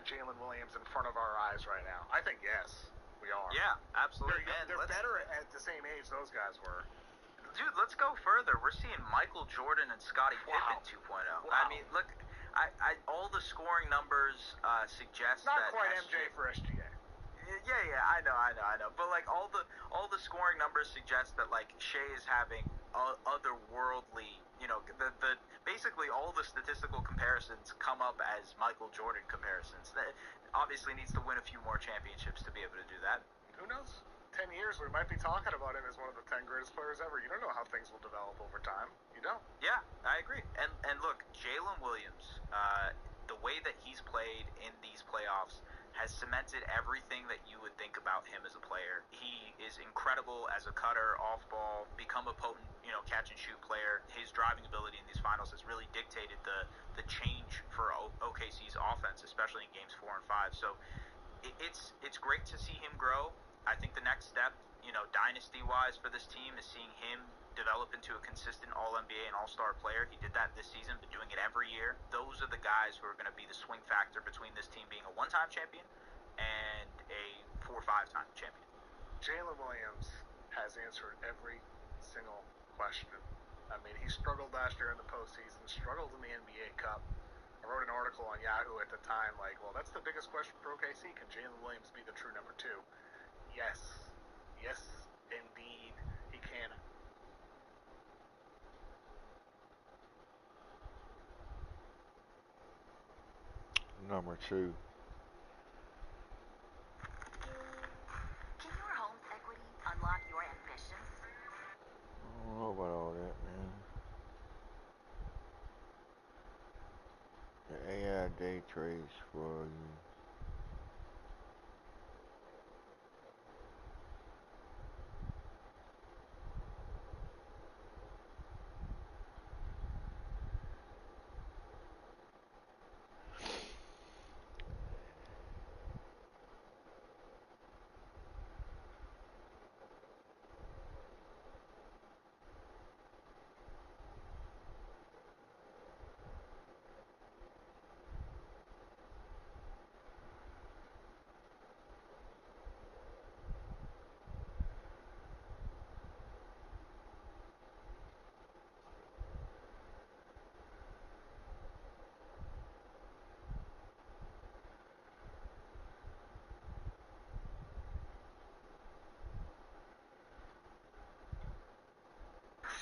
Jalen Williams in front of our eyes right now? I think yes, we are. Yeah, absolutely. They're better at the same age those guys were. Dude, let's go further. We're seeing Michael Jordan and Scottie Pippen 2.0. Wow. I mean, look, all the scoring numbers suggest not that quite MJ for SGA. Yeah, I know. But like all the scoring numbers suggest that like Shea is having otherworldly, the basically all the statistical comparisons come up as Michael Jordan comparisons. That obviously needs to win a few more championships to be able to do that. Who knows? 10 years, we might be talking about him as one of the 10 greatest players ever. You don't know how things will develop over time. You don't. Yeah, I agree. And look, Jalen Williams, the way that he's played in these playoffs has cemented everything that you would think about him as a player. He is incredible as a cutter, off ball, become a potent, catch and shoot player. His driving ability in these finals has really dictated the change for OKC's offense, especially in games 4 and 5. So it's great to see him grow. I think the next step, dynasty-wise for this team is seeing him develop into a consistent All-NBA and All-Star player. He did that this season, but doing it every year. Those are the guys who are going to be the swing factor between this team being a one-time champion and a 4 or 5-time champion. Jalen Williams has answered every single question. I mean, he struggled last year in the postseason, struggled in the NBA Cup. I wrote an article on Yahoo at the time, like, well, that's the biggest question for OKC. Can Jalen Williams be the true number 2? Yes, indeed, he can. Number 2. Can your home's equity unlock your ambitions? I don't know about all that, man. The AI day trades for you.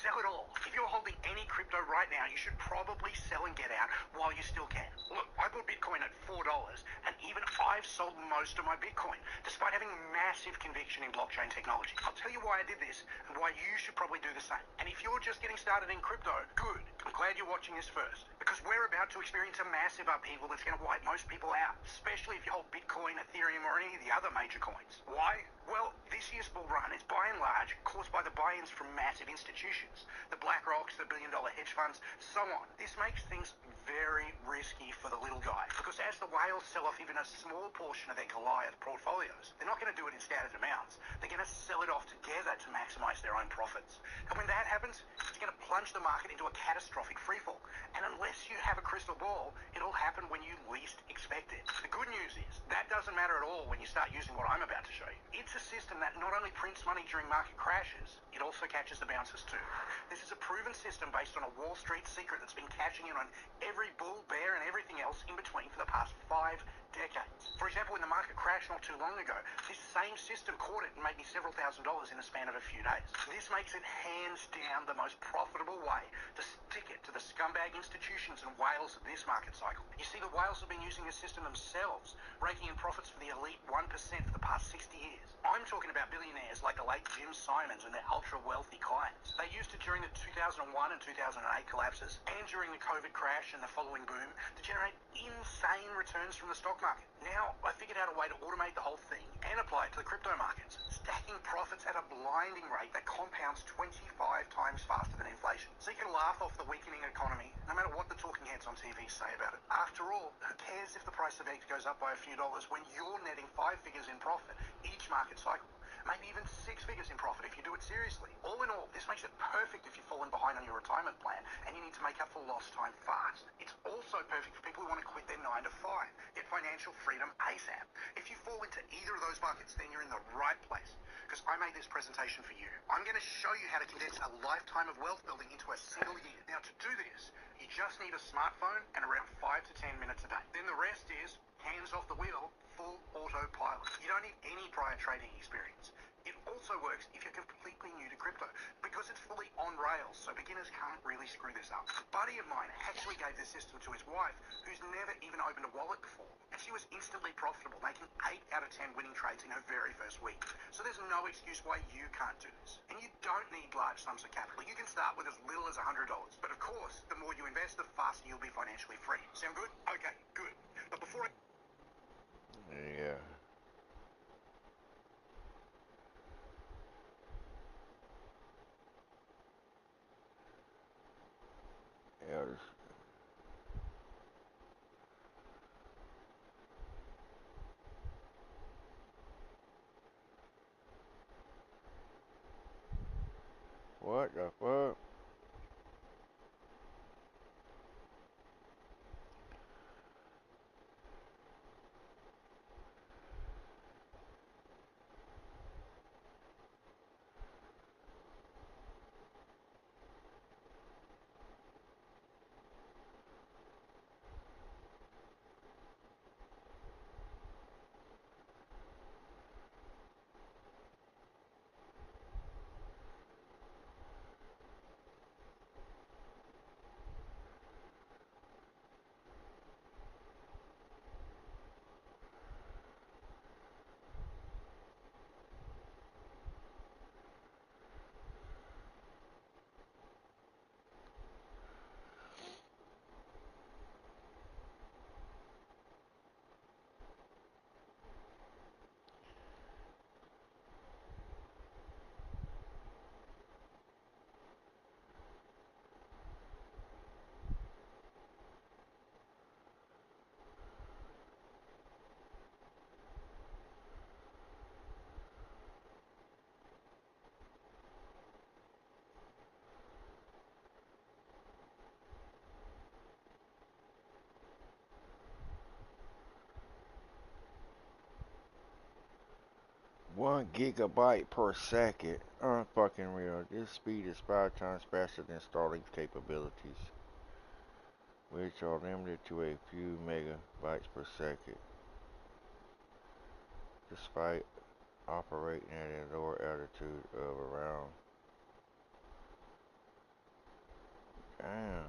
Sell it all. If you're holding any crypto right now, you should probably sell and get out while you still can. Look, I bought Bitcoin at $4, and even I've sold most of my Bitcoin, despite having massive conviction in blockchain technology. I'll tell you why I did this, and why you should probably do the same. And if you're just getting started in crypto, good. I'm glad you're watching this first, because we're about to experience a massive upheaval that's going to wipe most people out, especially if you hold Bitcoin, Ethereum, or any of the other major coins. Why? Well, this year's bull run is by and large caused by the buy-ins from massive institutions, the BlackRocks, the billion-dollar hedge funds, so on. This makes things very risky for the little guy, because as the whales sell off even a small portion of their Goliath portfolios, they're not going to do it in scattered amounts. They're going to sell it off together to maximize their own profits. And when that happens, it's going to plunge the market into a catastrophic freefall. And unless you have a crystal ball, it'll happen when you least expect it. The good news is that doesn't matter at all when you start using what I'm about to show you. It's a system that not only prints money during market crashes, it also catches the bounces too. This is a proven system based on a Wall Street secret that's been cashing in on every bull, bear, and everything else in between for the past 5 decades. For example, when the market crashed not too long ago, this same system caught it and made me several $1,000s in the span of a few days. This makes it hands down the most profitable way to stick it to the scumbag institutions and whales of this market cycle. You see, the whales have been using this system themselves, raking in profits for the elite 1% for the past 60 years. I'm talking about billionaires like the late Jim Simons and their ultra-wealthy clients. They used it during the 2001 and 2008 collapses and during the COVID crash and the following boom to generate insane returns from the stock market. Now, I figured out a way to automate the whole thing and apply it to the crypto markets, stacking profits at a blinding rate that compounds 25 times faster than inflation. So you can laugh off the weakening economy, no matter what the talking heads on TV say about it. After all, who cares if the price of eggs goes up by a few dollars when you're netting 5 figures in profit each market cycle? Maybe even 6 figures in profit if you do it seriously. All in all, this makes it perfect if you've fallen behind on your retirement plan and you need to make up for lost time fast. It's also perfect for people who want to quit their 9 to 5, get financial freedom ASAP. If you fall into either of those buckets, then you're in the right place. Because I made this presentation for you. I'm going to show you how to condense a lifetime of wealth building into a single year. Now, to do this, you just need a smartphone and around 5 to 10 minutes a day. Then the rest is hands off the wheel, full autopilot. You don't need any prior trading experience. It also works if you're completely new to crypto because it's fully on rails, so beginners can't really screw this up. A buddy of mine actually gave this system to his wife, who's never even opened a wallet before, and she was instantly profitable, making 8 out of 10 winning trades in her very first week. So there's no excuse why you can't do this. And you don't need large sums of capital. You can start with as little as $100. But of course, the more you invest, the faster you'll be financially free. Sound good? Okay, good. But before I... Yeah. Yeah, what the fuck? One gigabyte per second. Unfucking real. This speed is 5 times faster than Starlink's capabilities, which are limited to a few megabytes per second, despite operating at a lower altitude of around. Damn.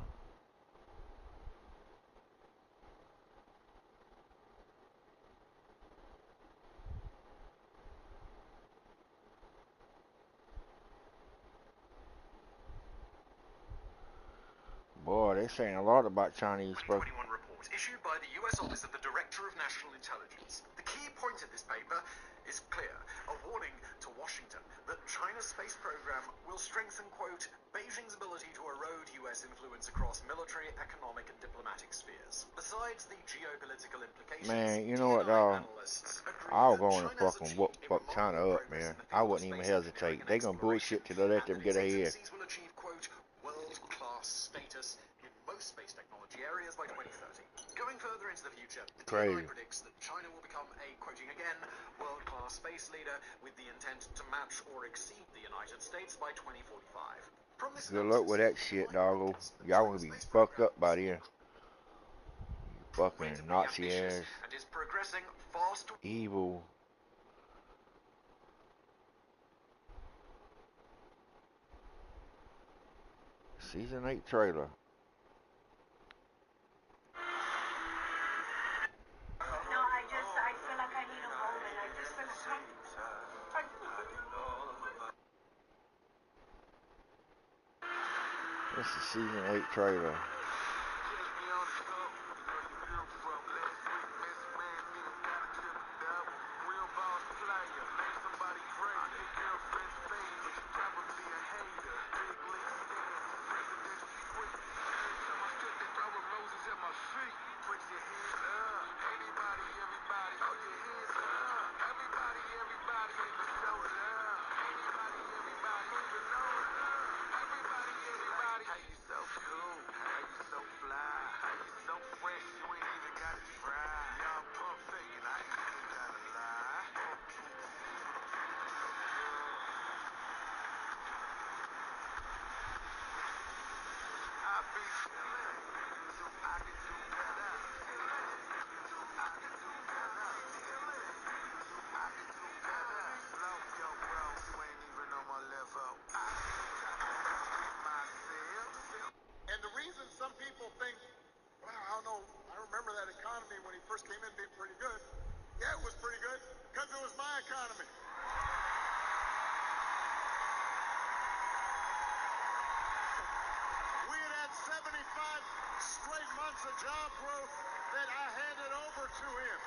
Boy, they saying a lot about Chinese folks. 2021 report issued by the US Office of the Director of National Intelligence. The key point of this paper is clear, a warning to Washington that China's space program will strengthen, quote, Beijing's ability to erode US influence across military, economic, and diplomatic spheres. Besides the geopolitical implications, Man, you know what, DNI dog? analysts agree I'll that go and China has fucking achieved a fuck China remarkable up, progress man. in the I field of wouldn't even space engineering hesitate. and They gonna exploration, bullshit till they let and them that its get ahead. agencies will achieve, quote, world-class status in most space technology areas by 2030. Going further into the future, the DNI Crazy. predicts that China will become a, quoting again, world-class space leader with the intent to match or exceed the United States by 2045. From this Good luck with that analysis, shit, might doggo. make us that Y'all gonna China's be space fucked program up by is then. way Fucking to be Nazi ambitious ass. and is progressing fast. Evil. Season 8 trailer. No, I feel like I need a moment. I just feel so. This is season 8 trailer. economy when he first came in being pretty good. Yeah, it was pretty good because it was my economy. We had had 75 straight months of job growth that I handed over to him.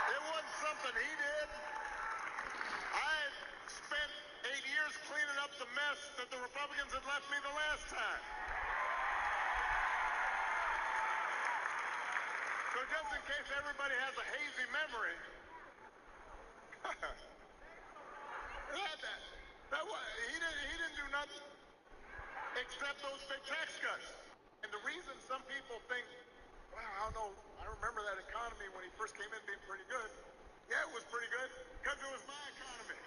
It wasn't something he did. I spent 8 years cleaning up the mess that the Republicans had left me the last time. So just in case everybody has a hazy memory, he didn't do nothing except those big tax cuts. And the reason some people think, well, I don't know, I remember that economy when he first came in being pretty good. Yeah, it was pretty good because it was my economy.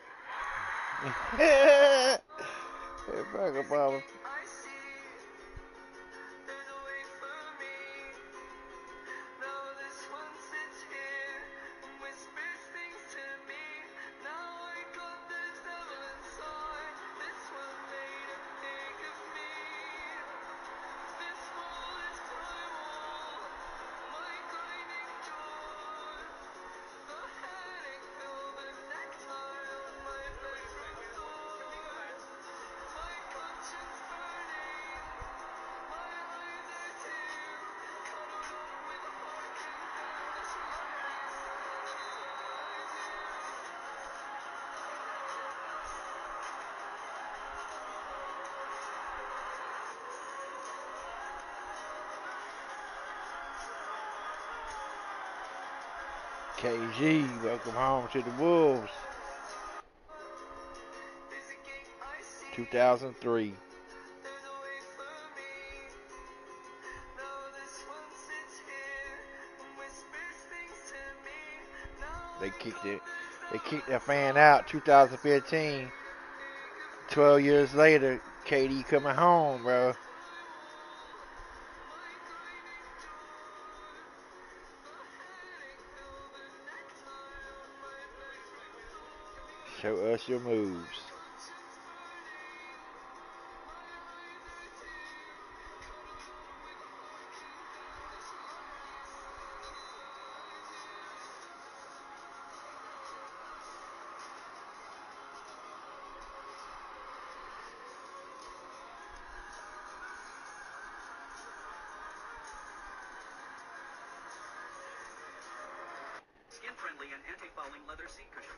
Hey, Barack Obama. KG, welcome home to the Wolves. 2003. They kicked that fan out 2015. 12 years later, KD coming home, bro. Show us your moves. Skin-friendly and anti-fouling leather seat cushion.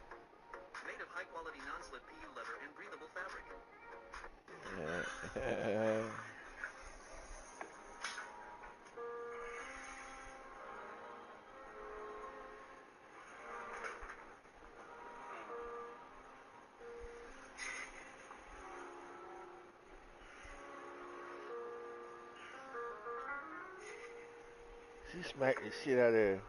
Made of high-quality non-slip PU leather and breathable fabric. She smacked the shit out of her.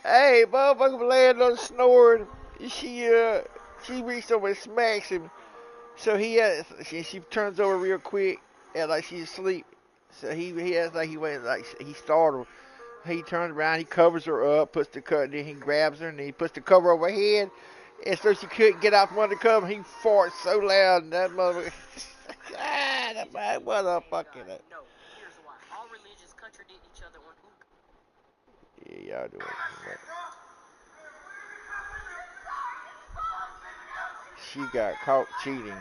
Hey, motherfucker laying on snoring. She reached over and smacks him. So she turns over real quick and like she's asleep. So he has like he went like he startled. He turns around, he covers her up, puts the cut, then he grabs her and he puts the cover over her head. And so she couldn't get out from under the cover. He farts so loud and that motherfucker. That motherfucker. No, here's why. All religions contradict each other on who. Yeah, y'all do it. She got caught cheating.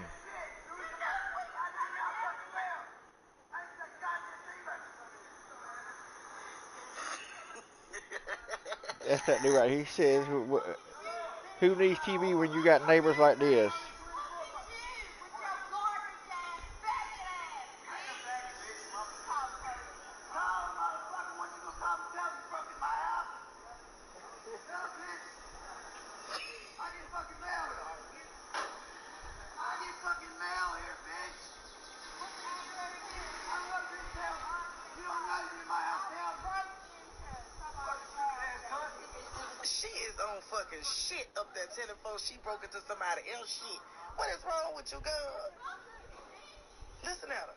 That's that dude right. He says, "Who needs TV when you got neighbors like this?" don't fucking shit up that telephone. She broke into somebody else shit. What is wrong with you, girl? Listen at her.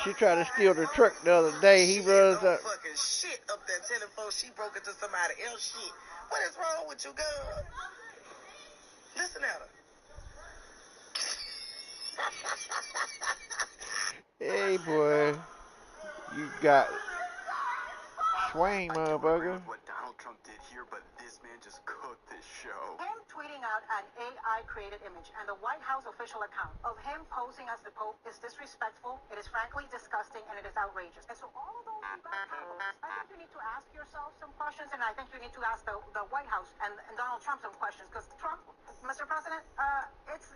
She tried to steal the truck the other day. He runs up. Fucking shit up that telephone. She broke into somebody else shit. What is wrong with you, girl? Listen at her. Hey, boy. You got Swain, motherfucker. What Donald Trump did here, but this man just cooked this show. Him tweeting out an AI-created image and the White House official account of him posing as the Pope is disrespectful, it is frankly disgusting, and it is outrageous. And so all of those I think you need to ask yourself some questions, and I think you need to ask the White House and Donald Trump some questions, because Trump, Mr. President, it's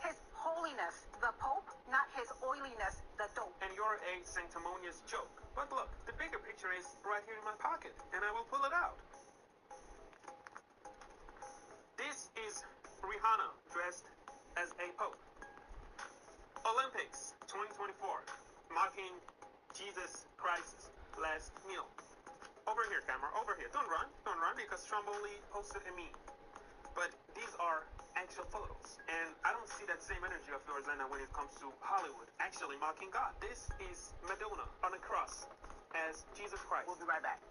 his holiness, the Pope, not his oiliness, the dope. And you're a sanctimonious joke. But look, the bigger picture is right here in my pocket, and I will pull it out. This is Rihanna dressed as a Pope. Olympics 2024, mocking Jesus Christ's last meal. Over here, camera, over here. Don't run, because Trump only posted a meme. But these are actual photos, and I don't see that same energy of yours, Lena, when it comes to Hollywood actually mocking God. This is Madonna on a cross as Jesus Christ. We'll be right back.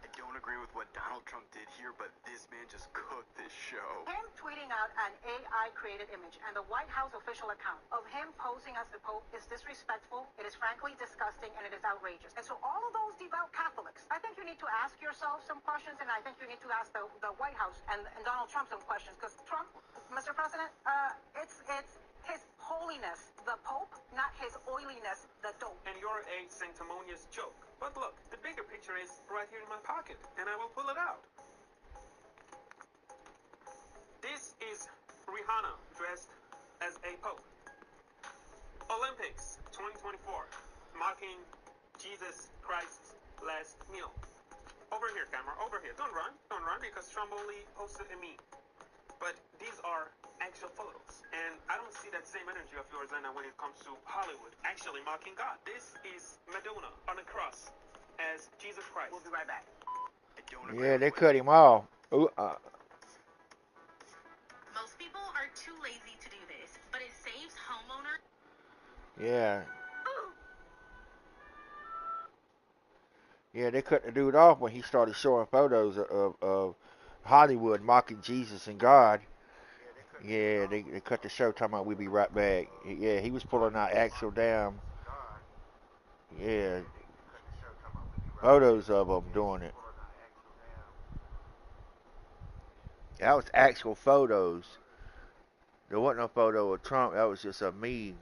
I don't agree with what Donald Trump did here, but this man just cooked this show. Him tweeting out an AI-created image and the White House official account of him posing as the Pope is disrespectful, it is frankly disgusting, and it is outrageous. And so all of those devout Catholics, I think you need to ask yourself some questions, and I think you need to ask the White House and Donald Trump some questions, because Trump, Mr. President, it's his holiness, the Pope, not his oiliness, the dope. And you're a sanctimonious joke. But look, the bigger picture is right here in my pocket, and I will pull it out. This is Rihanna dressed as a Pope. Olympics 2024, mocking Jesus Christ's last meal. Over here, camera, over here. Don't run, because Trump only posted a meme. But these are actual photos, and I don't see that same energy of yours, Lena, when it comes to Hollywood actually mocking God. This is Madonna on a cross as Jesus Christ. We'll be right back. Yeah, they cut him off. Ooh, Most people are too lazy to do this, but it saves homeowners. yeah. Yeah, they cut the dude off when he started showing photos of Hollywood mocking Jesus and God. Yeah, they cut the show talking about we'll be right back. Yeah, he was pulling out actual damn, yeah, photos of them doing it. That was actual photos. There wasn't no photo of Trump. That was just a mead.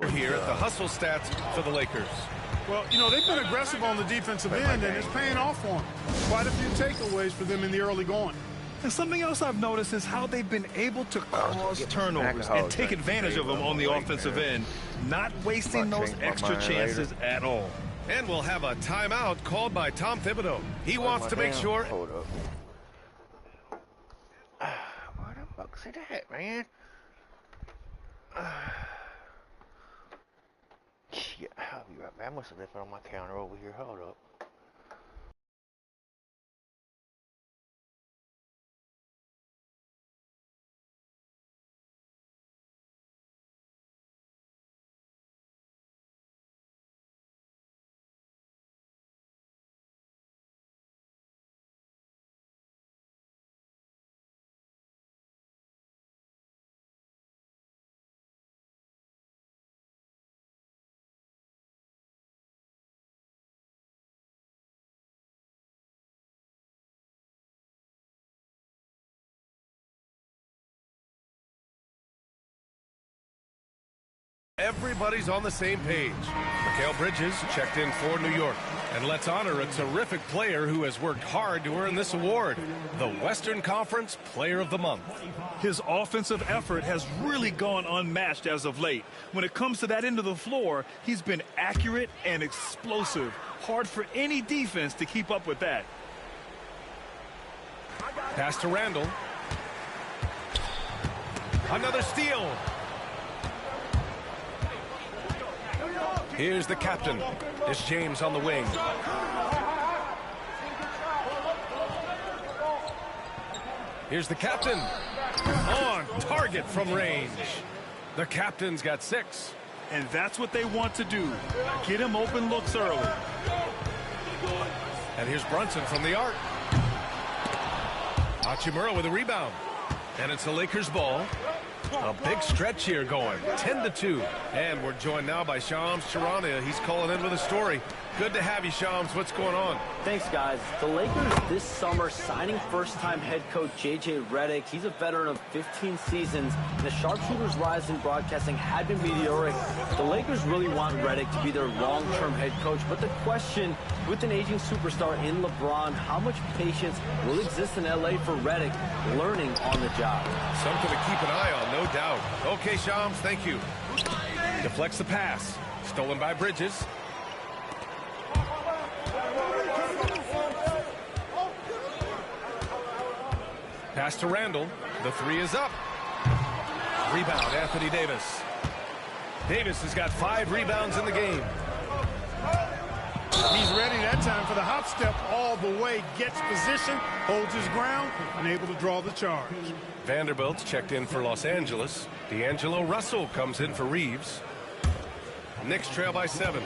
We're here at the hustle stats for the Lakers. Well, they've been aggressive on the defensive end, and it's paying off for them. Quite a few takeaways for them in the early going. And something else I've noticed is how they've been able to cause turnovers and take advantage of them on the offensive end, not wasting those extra chances at all. And we'll have a timeout called by Tom Thibodeau. He wants to make sure. Hold up. What the fuck's that, man? Yeah, I'll be right back. I must have left it on my counter over here. Hold up. Everybody's on the same page. Mikal Bridges checked in for New York. And let's honor a terrific player who has worked hard to earn this award, the Western Conference Player of the Month. His offensive effort has really gone unmatched as of late. When it comes to that end of the floor, he's been accurate and explosive. Hard for any defense to keep up with that. Pass to Randall. Another steal. Here's the captain. It's James on the wing. Here's the captain. On target from range. The captain's got 6. And that's what they want to do. Get him open looks early. And here's Brunson from the arc. Hachimura with a rebound. And it's the Lakers' ball. A big stretch here going, 10-2. And we're joined now by Shams Charania. He's calling in with a story. Good to have you, Shams. What's going on? Thanks, guys. The Lakers this summer signing first-time head coach J.J. Redick. He's a veteran of 15 seasons. And the sharpshooter's rise in broadcasting had been meteoric. The Lakers really want Redick to be their long-term head coach. But the question, with an aging superstar in LeBron, how much patience will exist in L.A. for Redick learning on the job? Something to keep an eye on, no doubt. Okay, Shams, thank you. Deflects the pass. Stolen by Bridges. Pass to Randall. The 3 is up. Rebound, Anthony Davis. Davis has got 5 rebounds in the game. He's ready that time for the hop step all the way. Gets position, holds his ground, and able to draw the charge. Vanderbilt's checked in for Los Angeles. D'Angelo Russell comes in for Reeves. Knicks trail by 7.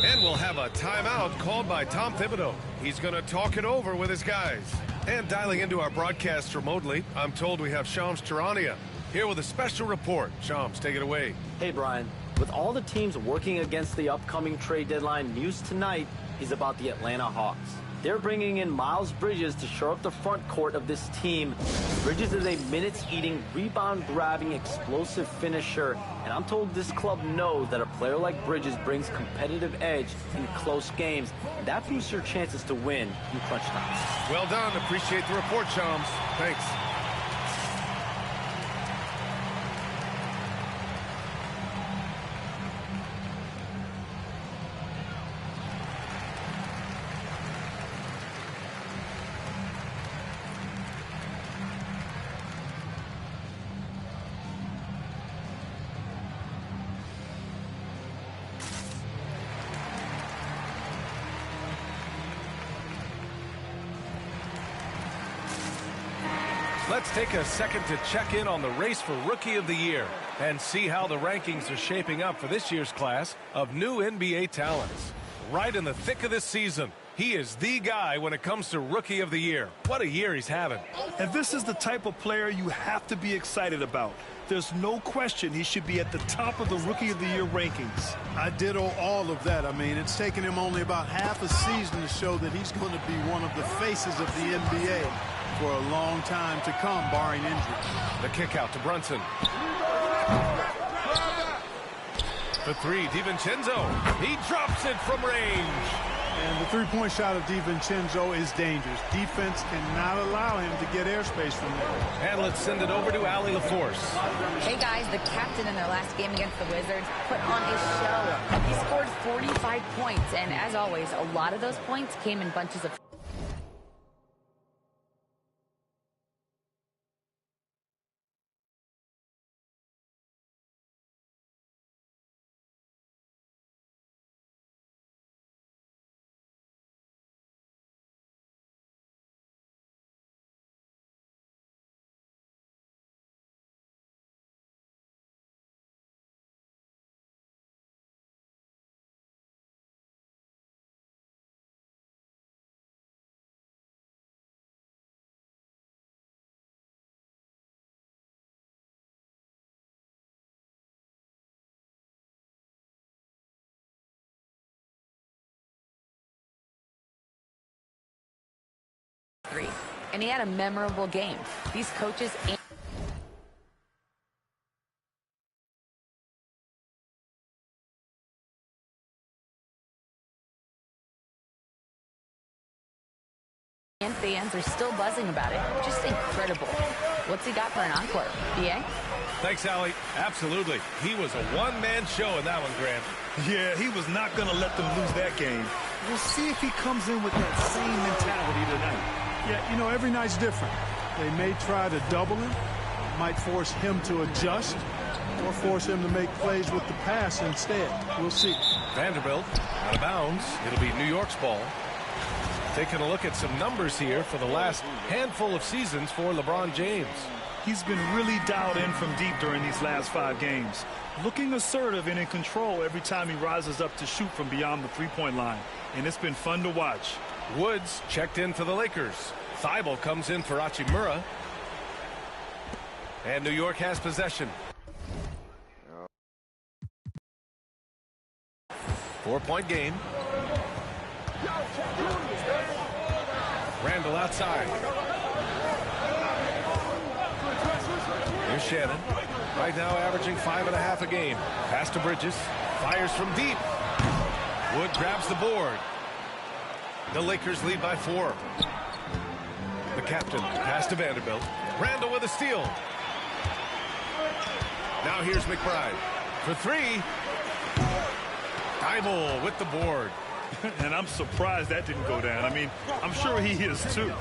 And we'll have a timeout called by Tom Thibodeau. He's going to talk it over with his guys. And dialing into our broadcast remotely, I'm told we have Shams Charania here with a special report. Shams, take it away. Hey, Brian. With all the teams working against the upcoming trade deadline, news tonight is about the Atlanta Hawks. They're bringing in Miles Bridges to shore up the front court of this team. Bridges is a minutes-eating, rebound-grabbing, explosive finisher, and I'm told this club knows that a player like Bridges brings competitive edge in close games, and that boosts your chances to win in crunch times. Well done. Appreciate the report, Shams. Thanks. Let's take a second to check in on the race for Rookie of the Year and see how the rankings are shaping up for this year's class of new NBA talents. Right in the thick of this season, he is the guy when it comes to Rookie of the Year. What a year he's having. And this is the type of player you have to be excited about. There's no question he should be at the top of the Rookie of the Year rankings. I ditto all of that. I mean, it's taken him only about half a season to show that he's going to be one of the faces of the NBA for a long time to come, barring injury. The kick out to Brunson. The 3, DiVincenzo. He drops it from range. And the three-point shot of DiVincenzo is dangerous. Defense cannot allow him to get airspace from there. And let's send it over to Allie LaForce. Hey, guys, the captain in their last game against the Wizards put on a show. He scored 45 points, and as always, a lot of those points came in bunches of three. And he had a memorable game. These coaches And fans are still buzzing about it. Just incredible. What's he got for an encore? BA? Thanks, Allie. Absolutely. He was a one-man show in that one, Grant. Yeah, he was not going to let them lose that game. We'll see if he comes in with that same mentality tonight. Yeah, you know, every night's different. They may try to double him, might force him to adjust, or force him to make plays with the pass instead. We'll see. Vanderbilt out of bounds. It'll be New York's ball. Taking a look at some numbers here for the last handful of seasons for LeBron James. He's been really dialed in from deep during these last 5 games. Looking assertive and in control every time he rises up to shoot from beyond the three-point line. And it's been fun to watch. Woods checked in for the Lakers. Thibault comes in for Hachimura. And New York has possession. 4-point game. Randall outside. Here's Shannon. Right now averaging 5.5 a game. Pass to Bridges. Fires from deep. Wood grabs the board. The Lakers lead by 4. The captain. Pass to Vanderbilt. Randall with a steal. Now here's McBride. For 3. Thibault with the board. And I'm surprised that didn't go down. I mean, I'm sure he is too.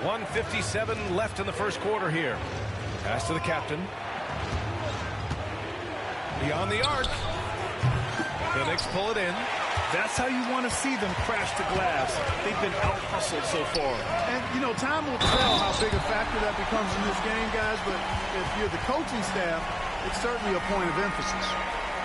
1:57 left in the first quarter here. Pass to the captain. Beyond the arc. The Knicks pull it in. That's how you want to see them crash the glass. They've been out-hustled so far. And, you know, time will tell how big a factor that becomes in this game, guys. But if you're the coaching staff, it's certainly a point of emphasis.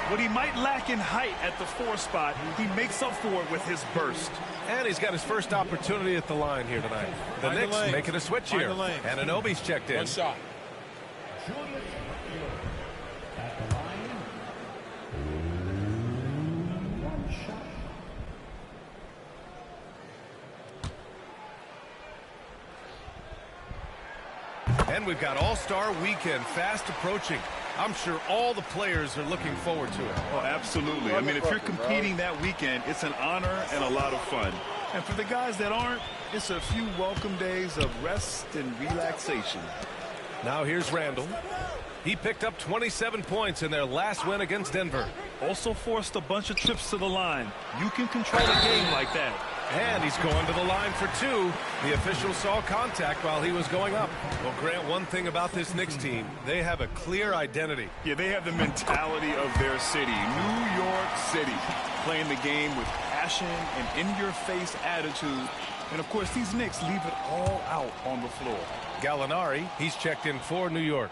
What he might lack in height at the 4 spot, he makes up for it with his burst. And he's got his first opportunity at the line here tonight. The Knicks making a switch here. And Anunoby's checked in. One shot. And we've got All-Star Weekend fast approaching. I'm sure all the players are looking forward to it. Oh, absolutely. I mean, if you're competing that weekend, it's an honor and a lot of fun. And for the guys that aren't, it's a few welcome days of rest and relaxation. Now here's Randall. He picked up 27 points in their last win against Denver. Also forced a bunch of trips to the line. You can control a game like that. And he's going to the line for 2. The official saw contact while he was going up. Well, Grant, one thing about this Knicks team, they have a clear identity. Yeah, they have the mentality of their city, New York City. Playing the game with passion and in-your-face attitude. And, of course, these Knicks leave it all out on the floor. Gallinari, he's checked in for New York.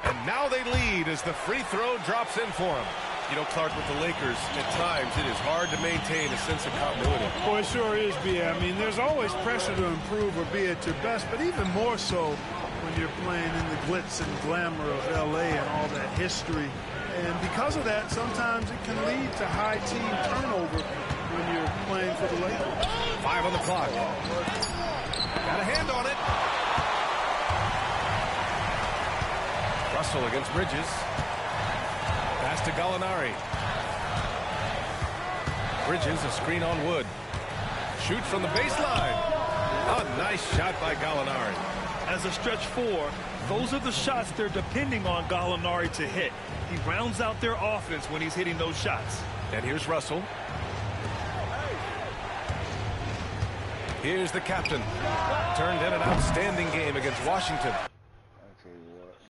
And now they lead as the free throw drops in for him. You know, Clark, with the Lakers, at times it is hard to maintain a sense of continuity. Well, it sure is, B.A. I mean, there's always pressure to improve or be at your best, but even more so when you're playing in the glitz and glamour of L.A. and all that history. And because of that, sometimes it can lead to high team turnover when you're playing for the Lakers. 5 on the clock. Got a hand on it. Russell against Bridges. Pass to Gallinari. Bridges, a screen on Wood. Shoots from the baseline. A nice shot by Gallinari. As a stretch 4, those are the shots they're depending on Gallinari to hit. He rounds out their offense when he's hitting those shots. And here's Russell. Here's the captain. Turned in an outstanding game against Washington.